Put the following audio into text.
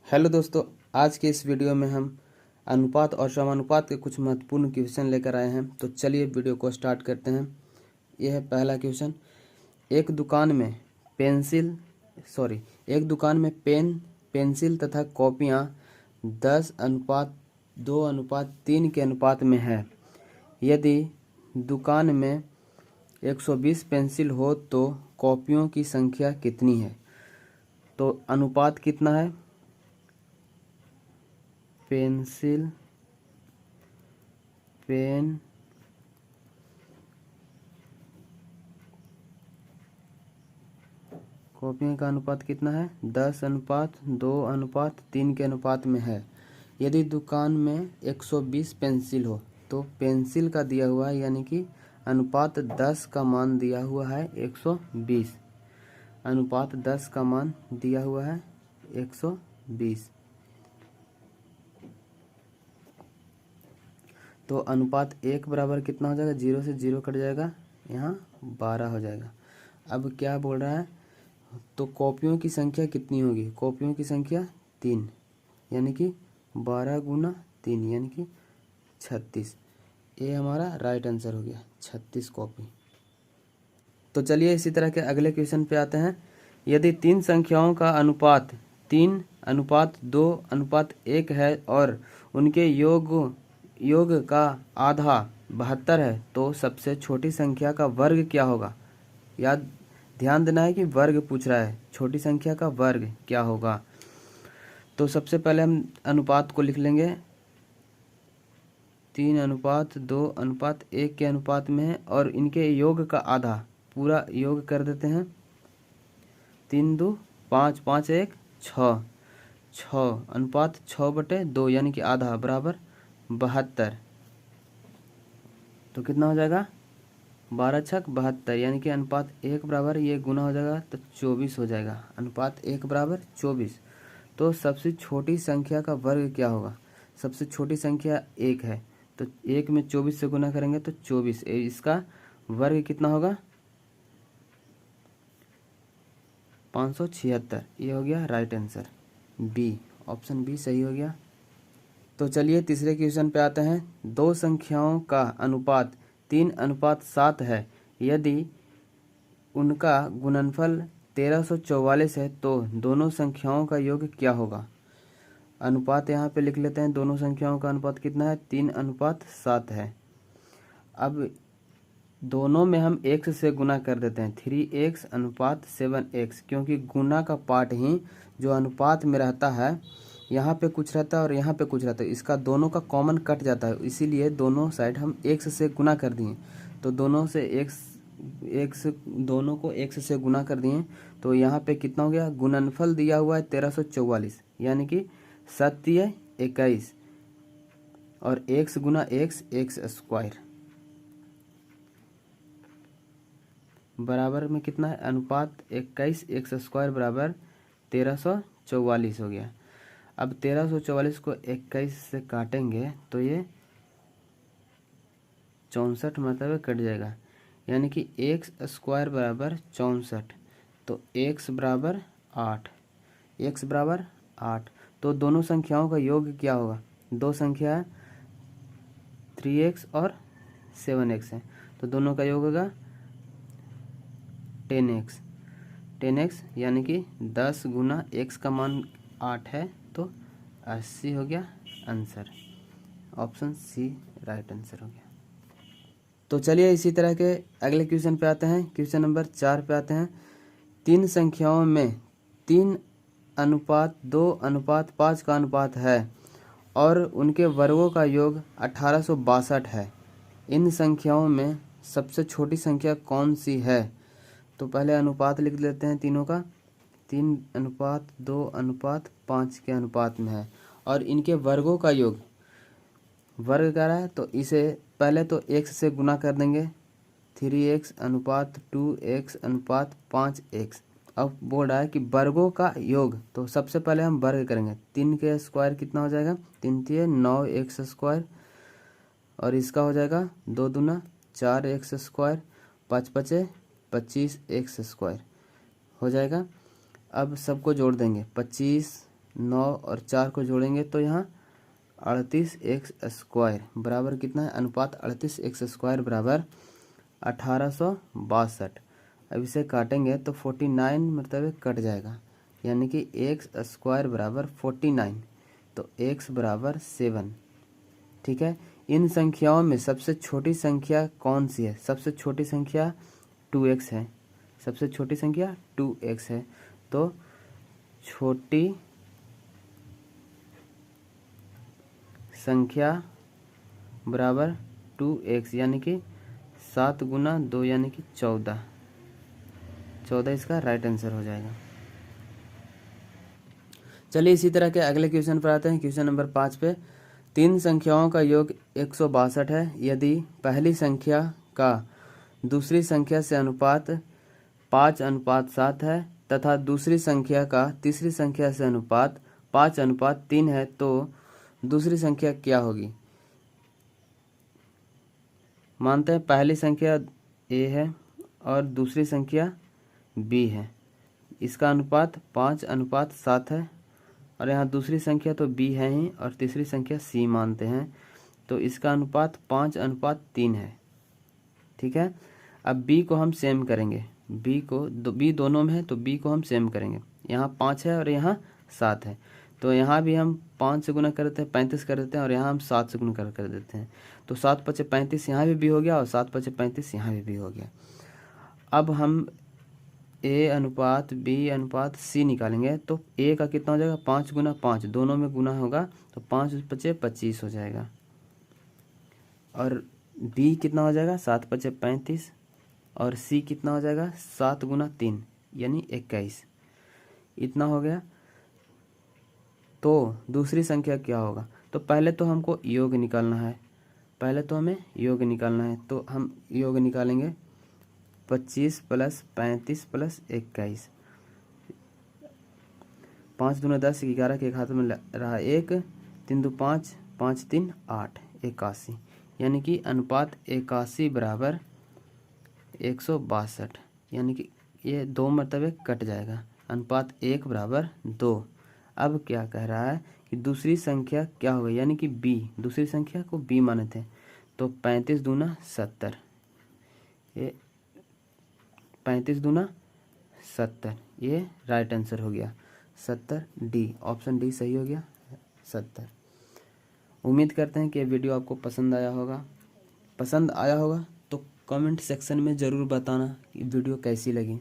Hello दोस्तों, आज के इस वीडियो में हम अनुपात और समानुपात के कुछ महत्वपूर्ण क्वेश्चन लेकर आए हैं। तो चलिए वीडियो को स्टार्ट करते हैं। यह है पहला क्वेश्चन। एक दुकान में पेन, पेंसिल तथा कॉपियाँ 10:2:3 के अनुपात में है। यदि दुकान में 120 पेंसिल हो तो कॉपियों की संख्या कितनी है? तो अनुपात कितना है? पेंसिल, पेन, कॉपियों का अनुपात कितना है? 10:2:3 के अनुपात में है। यदि दुकान में 120 पेंसिल हो तो पेंसिल का दिया हुआ है, यानी कि अनुपात 10 का मान दिया हुआ है 120। अनुपात 10 का मान दिया हुआ है 120। तो अनुपात 1 बराबर कितना हो जाएगा? 0 से 0 कट जाएगा, यहाँ 12 हो जाएगा। अब क्या बोल रहा है? तो कॉपियों की संख्या कितनी होगी? कॉपियों की संख्या 3, यानी कि 12 गुना 3 यानी कि 36। ये हमारा राइट आंसर हो गया, 36 कॉपी। तो चलिए इसी तरह के अगले क्वेश्चन पे आते हैं। यदि 3 संख्याओं का अनुपात 3:2:1 है और उनके योग का आधा 72 है तो सबसे छोटी संख्या का वर्ग क्या होगा? ध्यान देना है कि वर्ग पूछ रहा है, छोटी संख्या का वर्ग क्या होगा। तो सबसे पहले हम अनुपात को लिख लेंगे। 3:2:1 के अनुपात में है और इनके योग का आधा, पूरा योग कर देते हैं। 3 2 5 5 1 6, 6 अनुपात 6/2 यानी कि आधा बराबर 72। तो कितना हो जाएगा? 12 छक 72, यानी कि अनुपात 1 बराबर, ये गुना हो जाएगा तो 24 हो जाएगा। अनुपात 1 बराबर 24। तो सबसे छोटी संख्या का वर्ग क्या होगा? सबसे छोटी संख्या 1 है, तो 1 में 24 से गुना करेंगे तो 24। इसका वर्ग कितना होगा? 576। ये हो गया right answer, B, option B सही हो गया। तो चलिए तीसरे क्वेश्चन पे आते हैं। दो संख्याओं का अनुपात 3:7 है। यदि उनका गुणनफल 1344 है तो दोनों संख्याओं का योग क्या होगा? अनुपात यहाँ पे लिख लेते हैं। दोनों संख्याओं का अनुपात कितना है? 3:7 है। अब दोनों में हम x से गुना कर देते हैं, 3x:7x, क्योंकि गुना का पार्ट ही जो अनुपात में रहता है, यहाँ पे कुछ रहता है और यहाँ पे कुछ रहता है, इसका दोनों का कॉमन कट जाता है, इसीलिए दोनों साइड हम x से गुना कर दिए। तो दोनों को x से गुना कर दिए। तो यहाँ पे कितना हो गया? गुणनफल दिया हुआ है 1344, यानी कि 7×21 और x गुना x स्क्वायर बराबर में कितना है? अनुपात 21 x स्क्वायर बराबर 1344 हो गया। अब 1344 को 21 से काटेंगे तो ये 64 मतलब कट जाएगा, यानी कि x स्क्वायर बराबर 64। तो x बराबर 8। तो दोनों संख्याओं का योग क्या होगा? दो संख्या है, 3x और 7x है, तो दोनों का योग होगा 10x, यानी कि 10 गुना x का मान 8 है, तो 80 हो गया answer. Option C right answer हो गया। तो चलिए इसी तरह के अगले क्वेश्चन पे आते हैं। क्वेश्चन नंबर 4 पे आते हैं। 3 संख्याओं में 3:2:5 का अनुपात है और उनके वर्गों का योग 1862 है। इन संख्याओं में सबसे छोटी संख्या कौन सी है? तो पहले अनुपात लिख लेते हैं तीनों का। 3:2:5 के अनुपात में है और इनके वर्गों का योग, वर्ग कर रहा है तो इसे पहले तो x से गुना कर देंगे, 3x:2x:5x। अब बोल रहा है कि वर्गों का योग, तो सबसे पहले हम वर्ग करेंगे। 3 के स्क्वायर कितना हो जाएगा? 3 × 9x स्क्वायर, और इसका हो जाएगा 2 दूना 4x स्क्वायर, 5 5 25x स्क्वायर हो जाएगा। अब सबको जोड़ देंगे, 25 9 और 4 को जोड़ेंगे तो यहाँ 38x² बराबर कितना है, अनुपात 38x² बराबर 1862। अब इसे काटेंगे तो 49 मतलब कट जाएगा, यानी कि x² बराबर 49, तो x बराबर 7। ठीक है, इन संख्याओं में सबसे छोटी संख्या कौन सी है? सबसे छोटी संख्या 2x है, सबसे छोटी संख्या 2x है। तो छोटी संख्या बराबर 2x, यानी कि 7 गुना 2 यानी कि 14 इसका राइट आंसर हो जाएगा। चलिए इसी तरह के अगले क्वेश्चन पर आते हैं। क्वेश्चन नंबर 5 पे, 3 संख्याओं का योग 162 है। यदि पहली संख्या का दूसरी संख्या से अनुपात 5:7 है तथा दूसरी संख्या का तीसरी संख्या से अनुपात 5:3 है तो दूसरी संख्या क्या होगी? मानते हैं पहली संख्या a है और दूसरी संख्या b है, इसका अनुपात 5:7 है और यहाँ दूसरी संख्या तो b है ही और तीसरी संख्या c मानते हैं, तो इसका अनुपात 5:3 है। ठीक है, अब b को हम सेम करेंगे, b दोनों में है तो b को हम सेम करेंगे। यहाँ 5 है और यहाँ 7 है, तो यहाँ भी हम 5 से गुना कर देते हैं, 35 कर देते हैं और यहाँ हम 7 से गुना कर देते हैं, तो 7×5 = 35 यहाँ भी हो गया और 7×5 = 35 यहाँ भी हो गया। अब हम a अनुपात b अनुपात c निकालेंगे तो a का कितना हो जाएगा, 5 गुना 5, दोनों में गुना होगा तो 5×5 = 25 हो जाएगा और b कितना हो जाएगा, 7×5 = 35 और c कितना हो जाएगा, 7 गुना 3 यानी 21, इतना हो गया। तो दूसरी संख्या क्या होगा? तो पहले तो हमको योग निकालना है, तो हम योग निकालेंगे 25 + 35 + 21, 5 दूना 10, 11 के एक हाथ में रहा 1, 3 2 5, 5 3 8, 81, यानी कि अनुपात 81 बराबर 162, यानी कि ये 2 मरतबे कट जाएगा, अनुपात 1 बराबर 2। अब क्या कह रहा है कि दूसरी संख्या क्या होगी, यानी कि b, दूसरी संख्या को b माने थे, तो 35 दूना 70, ये 35 दूना 70, ये राइट आंसर हो गया 70, डी, ऑप्शन डी सही हो गया 70। उम्मीद करते हैं कि ये वीडियो आपको पसंद आया होगा तो कमेंट सेक्शन में ज़रूर बताना कि वीडियो कैसी लगी।